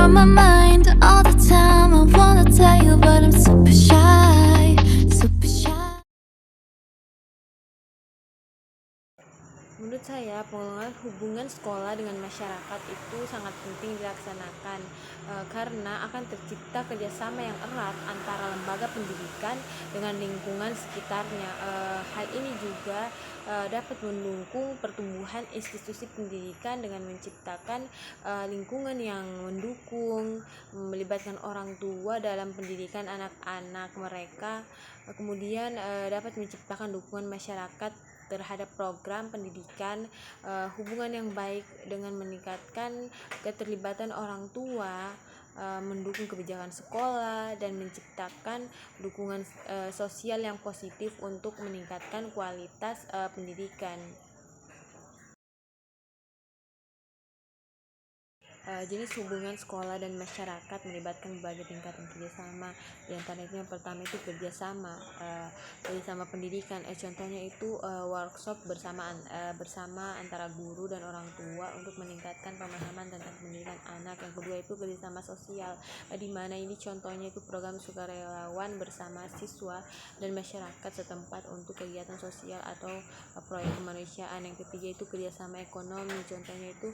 on my mind all the time. I wanna tell you, but I'm super shy, super shy. Menurut saya, pengelolaan hubungan sekolah dengan masyarakat itu sangat penting dilaksanakan karena akan tercipta kerjasama yang erat antara lembaga pendidikan dengan lingkungan sekitarnya. Hal ini juga dapat mendukung pertumbuhan institusi pendidikan dengan menciptakan lingkungan yang mendukung, melibatkan orang tua dalam pendidikan anak-anak mereka, kemudian dapat menciptakan dukungan masyarakat terhadap program pendidikan, hubungan yang baik dengan meningkatkan keterlibatan orang tua, mendukung kebijakan sekolah, dan menciptakan dukungan sosial yang positif untuk meningkatkan kualitas pendidikan. Jenis hubungan sekolah dan masyarakat melibatkan berbagai tingkatan kerjasama. Di antara itu yang pertama itu kerjasama pendidikan. Contohnya itu workshop bersama antara guru dan orang tua untuk meningkatkan pemahaman tentang pendidikan anak. Yang kedua itu kerjasama sosial, di mana ini contohnya itu program sukarelawan bersama siswa dan masyarakat setempat untuk kegiatan sosial atau proyek kemanusiaan. Yang ketiga itu kerjasama ekonomi, contohnya itu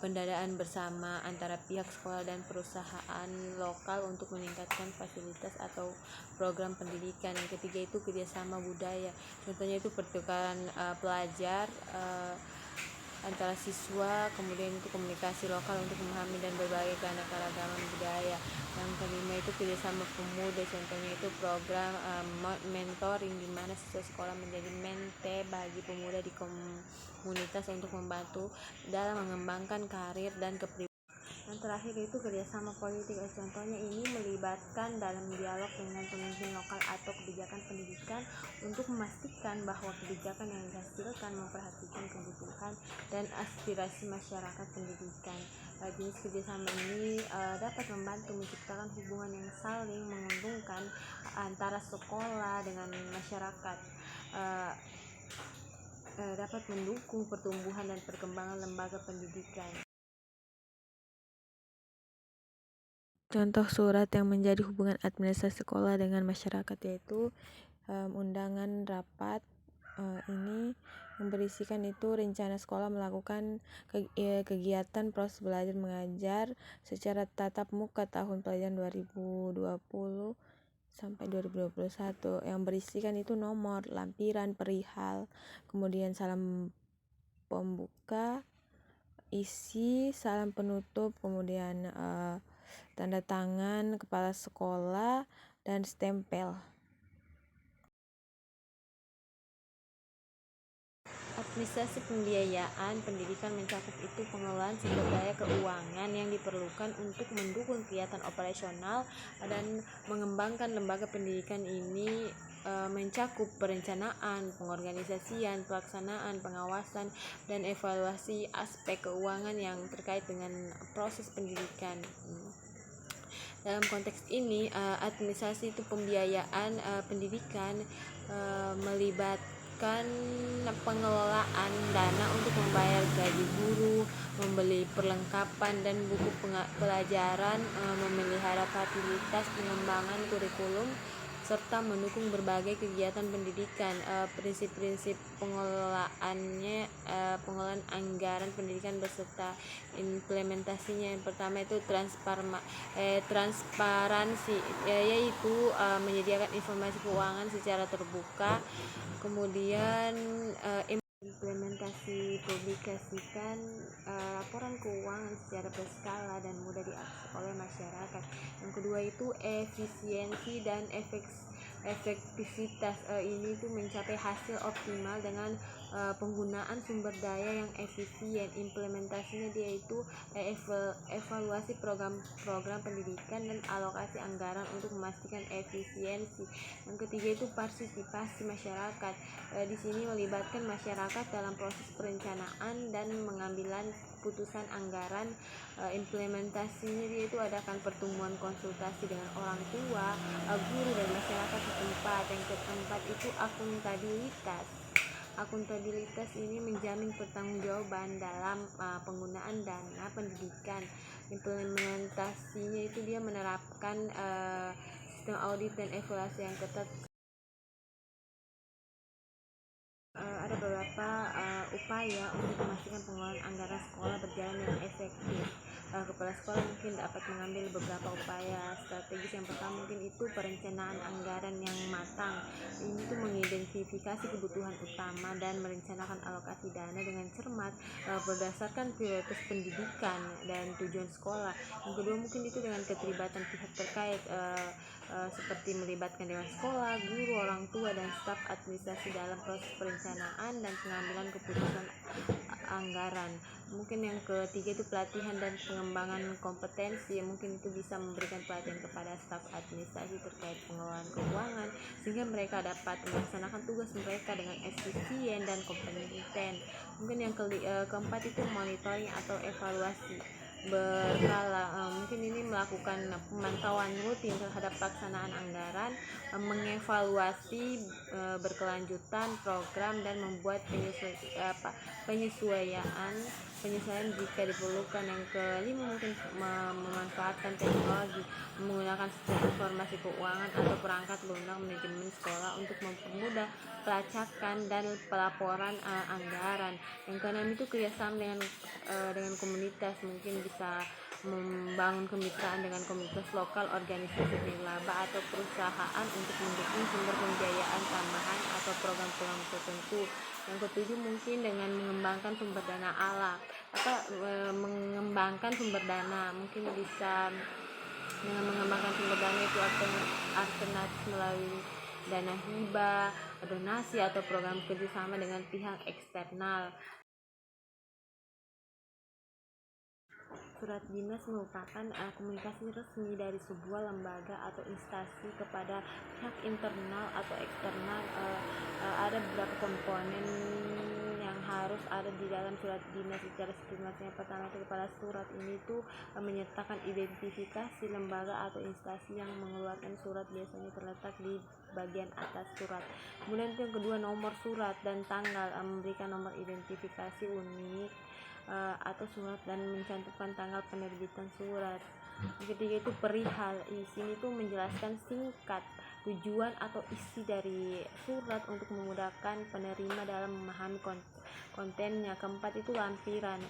pendanaan bersama antara pihak sekolah dan perusahaan lokal untuk meningkatkan fasilitas atau program pendidikan. Yang ketiga itu kerjasama budaya, contohnya itu pertukaran pelajar antara siswa, kemudian itu komunikasi lokal untuk memahami dan berbagai keanekaragaman budaya. Yang kelima itu kerjasama pemuda, contohnya itu program mentoring, di mana siswa sekolah menjadi mente bagi pemuda di komunitas untuk membantu dalam mengembangkan karir dan kepribadian. Yang terakhir itu kerjasama politik, contohnya ini melibatkan dalam dialog dengan pemimpin lokal atau kebijakan pendidikan untuk memastikan bahwa kebijakan yang dihasilkan memperhatikan kebutuhan dan aspirasi masyarakat pendidikan. Jenis kerjasama ini dapat membantu menciptakan hubungan yang saling menguntungkan antara sekolah dengan masyarakat, dapat mendukung pertumbuhan dan perkembangan lembaga pendidikan. Contoh surat yang menjadi hubungan administrasi sekolah dengan masyarakat yaitu undangan rapat. Ini yang berisikan itu rencana sekolah melakukan kegiatan proses belajar mengajar secara tatap muka tahun pelajaran 2020 sampai 2021, yang berisikan itu nomor, lampiran, perihal, kemudian salam pembuka, isi, salam penutup, kemudian tanda tangan kepala sekolah, dan stempel. Administrasi pembiayaan pendidikan mencakup itu pengelolaan sumber daya keuangan yang diperlukan untuk mendukung kegiatan operasional dan mengembangkan lembaga pendidikan. Ini mencakup perencanaan, pengorganisasian, pelaksanaan, pengawasan, dan evaluasi aspek keuangan yang terkait dengan proses pendidikan. Dalam konteks ini, administrasi itu pembiayaan pendidikan melibatkan pengelolaan dana untuk membayar gaji guru, membeli perlengkapan dan buku pelajaran, memelihara fasilitas pengembangan kurikulum, serta mendukung berbagai kegiatan pendidikan. Prinsip-prinsip pengelolaannya, pengelolaan anggaran pendidikan beserta implementasinya. Yang pertama itu transparansi, yaitu menyediakan informasi keuangan secara terbuka. Kemudian implementasi, publikasikan laporan keuangan secara berskala dan mudah diakses oleh masyarakat. Yang kedua itu efisiensi dan efektivitas. Ini tuh mencapai hasil optimal dengan penggunaan sumber daya yang efisien. Implementasinya dia itu evaluasi program pendidikan dan alokasi anggaran untuk memastikan efisiensi. Yang ketiga itu partisipasi masyarakat. Di sini melibatkan masyarakat dalam proses perencanaan dan pengambilan putusan anggaran. Implementasinya itu adakan pertemuan konsultasi dengan orang tua, guru, dan masyarakat setempat. Yang keempat itu akuntabilitas. Akuntabilitas ini menjamin pertanggungjawaban dalam penggunaan dana pendidikan. implementasinya itu dia menerapkan sistem audit dan evaluasi yang ketat. Ada beberapa upaya untuk memastikan pengelolaan anggaran sekolah berjalan dengan efektif. Kepala sekolah mungkin dapat mengambil beberapa upaya strategis. Yang pertama mungkin itu perencanaan anggaran yang matang. Ini tuh mengidentifikasi kebutuhan utama dan merencanakan alokasi dana dengan cermat berdasarkan prioritas pendidikan dan tujuan sekolah. Yang kedua mungkin itu dengan keterlibatan pihak terkait seperti melibatkan dewan sekolah, guru, orang tua, dan staf administrasi dalam proses perencanaan dan pengambilan keputusan anggaran. Mungkin yang ketiga itu pelatihan dan pengembangan kompetensi. Mungkin itu bisa memberikan pelatihan kepada staf administrasi terkait pengelolaan keuangan sehingga mereka dapat melaksanakan tugas mereka dengan efisien dan kompeten. Mungkin yang keempat itu monitoring atau evaluasi berkala. Mungkin ini melakukan pemantauan rutin terhadap pelaksanaan anggaran, mengevaluasi berkelanjutan program dan membuat penyesuaian jika diperlukan. Yang kelima mungkin memanfaatkan teknologi, menggunakan sistem informasi keuangan atau perangkat lunak manajemen sekolah untuk mempermudah pelacakan dan pelaporan anggaran. Yang keenam itu kerjasama dengan komunitas, mungkin bisa membangun kemitraan dengan komunitas lokal, organisasi nirlaba atau perusahaan untuk mendukung sumber pembiayaan tambahan atau program-program tertentu. Yang ketujuh mungkin dengan mengembangkan sumber dana alam mengembangkan sumber dana, mungkin bisa dengan mengembangkan sumber dana itu alternatif melalui dana hibah, donasi atau program kerjasama dengan pihak eksternal. Surat dinas merupakan komunikasi resmi dari sebuah lembaga atau instansi kepada pihak internal atau eksternal. Ada beberapa komponen yang harus ada di dalam surat dinas secara sistematis. Yang pertama itu kepala surat ini tuh menyertakan identifikasi lembaga atau instansi yang mengeluarkan surat, biasanya terletak di bagian atas surat. Kemudian yang kedua nomor surat dan tanggal, memberikan nomor identifikasi unik atau surat dan mencantumkan tanggal penerbitan surat. Yang ketiga itu perihal, di sini tuh menjelaskan singkat tujuan atau isi dari surat untuk memudahkan penerima dalam memahami kontennya. Keempat itu lampiran,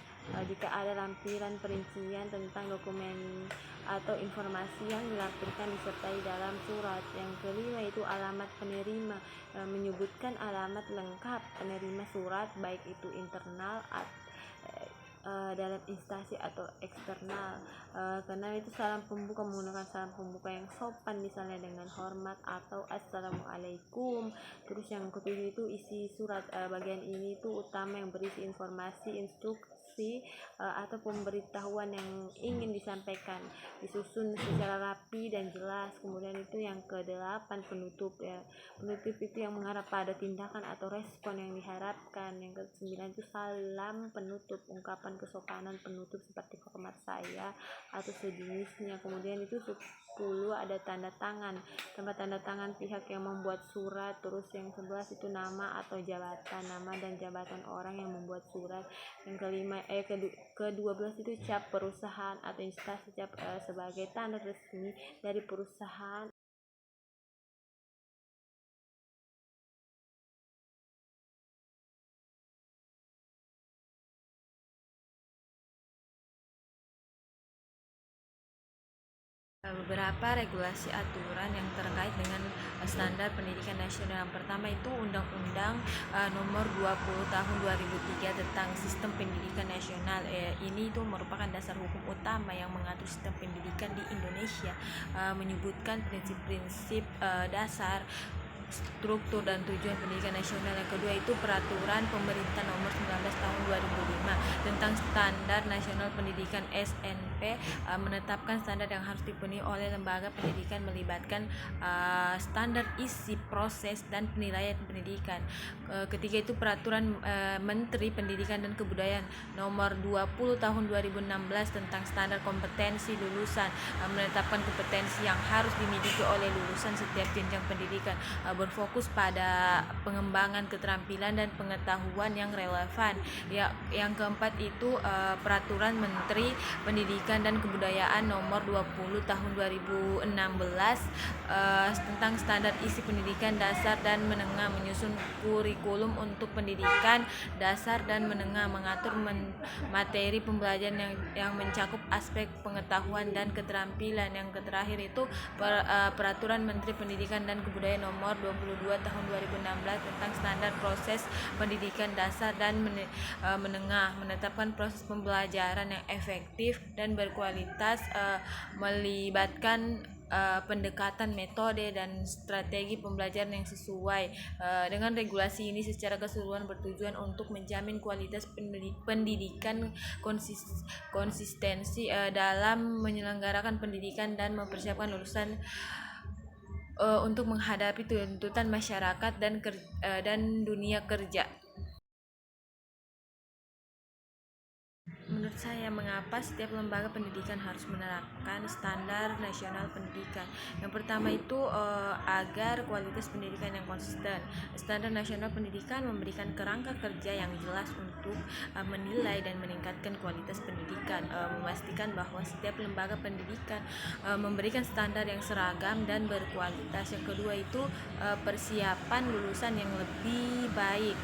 jika ada lampiran perincian tentang dokumen atau informasi yang dilampirkan disertai dalam surat. Yang kelima itu alamat penerima, menyebutkan alamat lengkap penerima surat baik itu internal dalam instansi atau eksternal. Karena itu salam pembuka, menggunakan salam pembuka yang sopan, misalnya dengan hormat atau assalamualaikum. Terus yang ketujuh itu isi surat, bagian ini itu utama yang berisi informasi, instruksi atau pemberitahuan yang ingin disampaikan, disusun secara rapi dan jelas. Kemudian itu yang kedelapan penutup, ya. Penutup itu yang mengarah pada tindakan atau respon yang diharapkan. Yang kesembilan itu salam penutup, ungkapan kesopanan penutup seperti hormat saya atau sejenisnya. Kemudian itu 10 ada tanda tangan, tempat tanda tangan pihak yang membuat surat. Terus yang 11 itu nama atau jabatan, nama dan jabatan orang yang membuat surat. Yang ke-12 itu cap perusahaan atau instansi, cap sebagai tanda resmi dari perusahaan. Beberapa regulasi aturan yang terkait dengan standar pendidikan nasional. Yang pertama itu Undang-Undang Nomor 20 Tahun 2003 tentang Sistem Pendidikan Nasional. Ini itu merupakan dasar hukum utama yang mengatur sistem pendidikan di Indonesia, menyebutkan prinsip-prinsip dasar, struktur dan tujuan pendidikan nasional. Yang kedua itu Peraturan Pemerintah Nomor 19 Tahun 2005 tentang Standar Nasional Pendidikan SNP, menetapkan standar yang harus dipenuhi oleh lembaga pendidikan, melibatkan standar isi, proses dan penilaian pendidikan. Ketiga itu Peraturan Menteri Pendidikan dan Kebudayaan Nomor 20 Tahun 2016 tentang standar kompetensi lulusan, menetapkan kompetensi yang harus dimiliki oleh lulusan setiap jenjang pendidikan, berfokus pada pengembangan keterampilan dan pengetahuan yang relevan. Yang keempat itu Peraturan Menteri Pendidikan Pendidikan dan Kebudayaan nomor 20 tahun 2016 tentang standar isi pendidikan dasar dan menengah, menyusun kurikulum untuk pendidikan dasar dan menengah, mengatur materi pembelajaran yang mencakup aspek pengetahuan dan keterampilan. Yang terakhir itu Peraturan Menteri Pendidikan dan Kebudayaan nomor 22 tahun 2016 tentang standar proses pendidikan dasar dan menengah, menetapkan proses pembelajaran yang efektif dan berkualitas, melibatkan pendekatan metode dan strategi pembelajaran yang sesuai. Dengan regulasi ini secara keseluruhan bertujuan untuk menjamin kualitas pendidikan, konsistensi dalam menyelenggarakan pendidikan dan mempersiapkan lulusan untuk menghadapi tuntutan masyarakat dan dunia kerja. Menurut saya, mengapa setiap lembaga pendidikan harus menerapkan standar nasional pendidikan? Yang pertama itu agar kualitas pendidikan yang konsisten. Standar nasional pendidikan memberikan kerangka kerja yang jelas untuk menilai dan meningkatkan kualitas pendidikan, memastikan bahwa setiap lembaga pendidikan memberikan standar yang seragam dan berkualitas. Yang kedua itu persiapan lulusan yang lebih baik.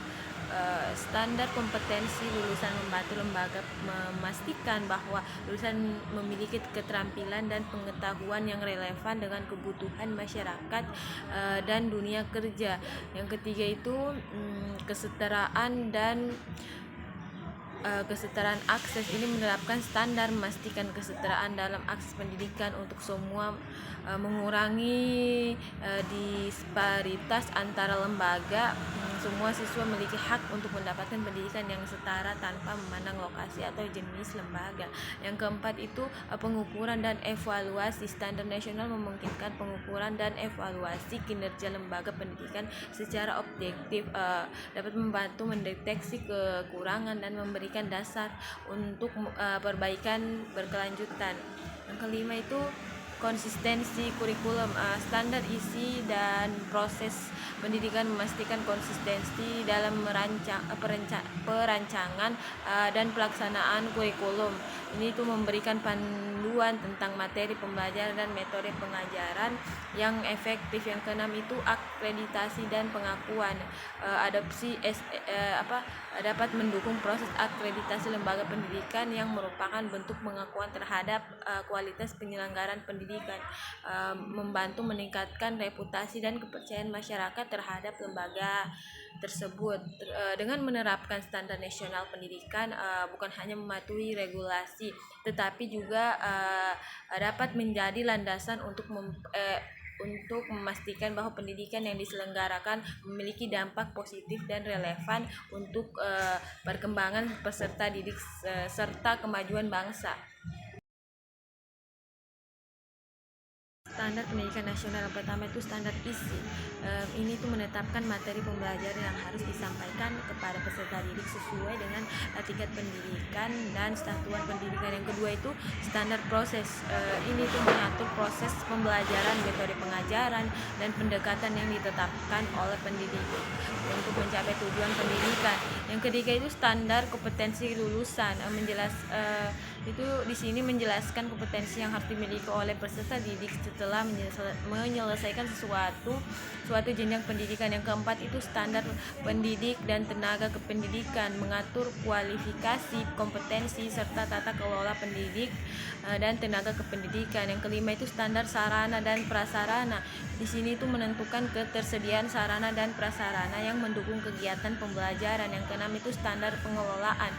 Standar kompetensi lulusan membantu lembaga memastikan bahwa lulusan memiliki keterampilan dan pengetahuan yang relevan dengan kebutuhan masyarakat dan dunia kerja. Yang ketiga itu kesetaraan akses. Ini menerapkan standar memastikan kesetaraan dalam akses pendidikan untuk semua, mengurangi disparitas antara lembaga. Semua siswa memiliki hak untuk mendapatkan pendidikan yang setara tanpa memandang lokasi atau jenis lembaga. Yang keempat itu pengukuran dan evaluasi. Standar nasional memungkinkan pengukuran dan evaluasi kinerja lembaga pendidikan secara objektif, dapat membantu mendeteksi kekurangan dan memberikan dasar untuk perbaikan berkelanjutan. Yang kelima itu konsistensi kurikulum. Standar isi dan proses pendidikan memastikan konsistensi dalam perancangan dan pelaksanaan kurikulum. Ini itu memberikan panduan tentang materi pembelajaran dan metode pengajaran yang efektif. Yang keenam itu akreditasi dan pengakuan. Adopsi dapat mendukung proses akreditasi lembaga pendidikan yang merupakan bentuk pengakuan terhadap kualitas penyelenggaraan pendidikan, membantu meningkatkan reputasi dan kepercayaan masyarakat terhadap lembaga tersebut. Dengan menerapkan standar nasional pendidikan, bukan hanya mematuhi regulasi, tetapi juga dapat menjadi landasan untuk memastikan bahwa pendidikan yang diselenggarakan memiliki dampak positif dan relevan untuk perkembangan peserta didik serta kemajuan bangsa. Standar pendidikan nasional yang pertama itu standar isi. Ini tuh menetapkan materi pembelajaran yang harus disampaikan kepada peserta didik sesuai dengan tingkat pendidikan dan satuan pendidikan. Yang kedua itu standar proses. Ini tuh mengatur proses pembelajaran, metode pengajaran dan pendekatan yang ditetapkan oleh pendidik untuk mencapai tujuan pendidikan. Yang ketiga itu standar kompetensi lulusan. Itu di sini menjelaskan kompetensi yang harus dimiliki oleh peserta didik setelah menyelesaikan suatu jenjang pendidikan. Yang keempat itu standar pendidik dan tenaga kependidikan, mengatur kualifikasi, kompetensi serta tata kelola pendidik dan tenaga kependidikan. Yang kelima itu standar sarana dan prasarana. Di sini itu menentukan ketersediaan sarana dan prasarana yang mendukung kegiatan pembelajaran. Yang keenam itu standar pengelolaan,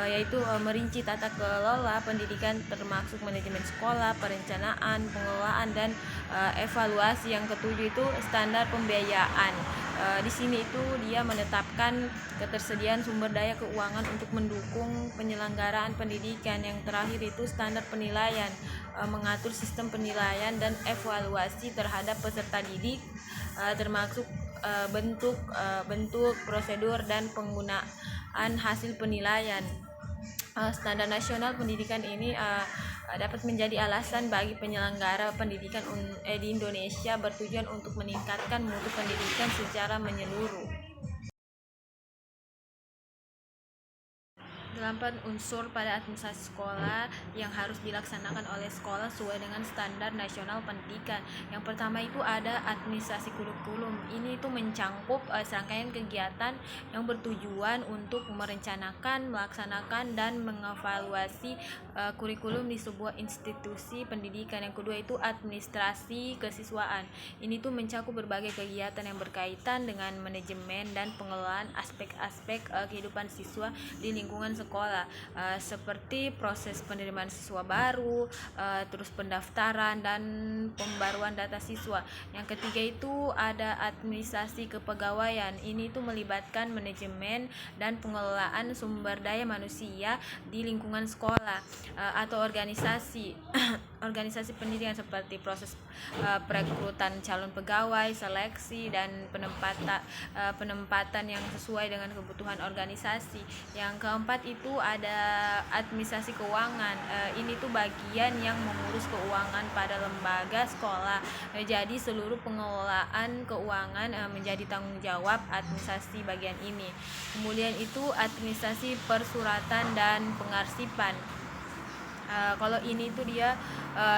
yaitu merinci tata kelola pendidikan termasuk manajemen sekolah, perencanaan, pengelolaan dan evaluasi. Yang ketujuh itu standar pembiayaan. Di sini itu dia menetapkan ketersediaan sumber daya keuangan untuk mendukung penyelenggaraan pendidikan. Yang terakhir itu standar penilaian, mengatur sistem penilaian dan evaluasi terhadap peserta didik, termasuk bentuk, prosedur dan penggunaan hasil penilaian. Standar nasional pendidikan ini dapat menjadi alasan bagi penyelenggara pendidikan di Indonesia bertujuan untuk meningkatkan mutu pendidikan secara menyeluruh. Terdapat unsur pada administrasi sekolah yang harus dilaksanakan oleh sekolah sesuai dengan standar nasional pendidikan. Yang pertama itu ada administrasi kurikulum. Ini itu mencangkup serangkaian kegiatan yang bertujuan untuk merencanakan, melaksanakan, dan mengevaluasi kurikulum di sebuah institusi pendidikan. Yang kedua itu administrasi kesiswaan. Ini tuh mencakup berbagai kegiatan yang berkaitan dengan manajemen dan pengelolaan aspek-aspek kehidupan siswa di lingkungan sekolah, seperti proses penerimaan siswa baru, terus pendaftaran dan pembaruan data siswa. Yang ketiga itu ada administrasi kepegawaian. Ini itu melibatkan manajemen dan pengelolaan sumber daya manusia di lingkungan sekolah atau organisasi organisasi pendidikan, seperti proses perekrutan calon pegawai, seleksi, dan penempatan yang sesuai dengan kebutuhan organisasi. Yang keempat itu ada administrasi keuangan. Ini tuh bagian yang mengurus keuangan pada lembaga sekolah. Jadi seluruh pengelolaan keuangan menjadi tanggung jawab administrasi bagian ini. Kemudian itu administrasi persuratan dan pengarsipan. Kalau ini tuh dia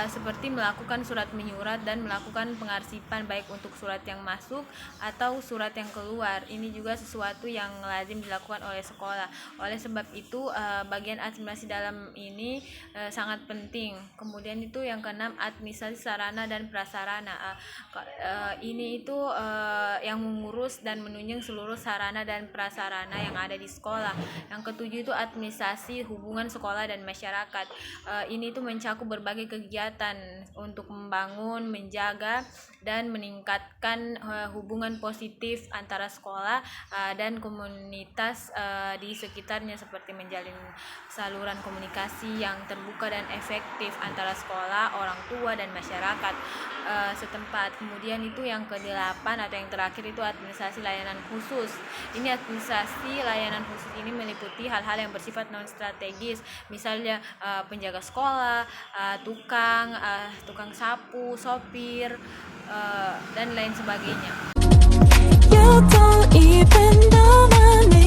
seperti melakukan surat menyurat dan melakukan pengarsipan baik untuk surat yang masuk atau surat yang keluar. Ini juga sesuatu yang lazim dilakukan oleh sekolah. Oleh sebab itu bagian administrasi dalam ini sangat penting. Kemudian itu yang keenam, administrasi sarana dan prasarana. Ini itu yang mengurus dan menunjang seluruh sarana dan prasarana yang ada di sekolah. Yang ketujuh itu administrasi hubungan sekolah dan masyarakat. Ini itu mencakup berbagai kegiatan untuk membangun, menjaga, dan meningkatkan hubungan positif antara sekolah dan komunitas di sekitarnya, seperti menjalin saluran komunikasi yang terbuka dan efektif antara sekolah, orang tua, dan masyarakat setempat. Kemudian itu yang ke-8 atau yang terakhir itu administrasi layanan khusus. Ini administrasi layanan khusus ini meliputi hal-hal yang bersifat non strategis, misalnya penjaga sekolah, tukang sapu, sopir, dan lain sebagainya. You don't even know my name.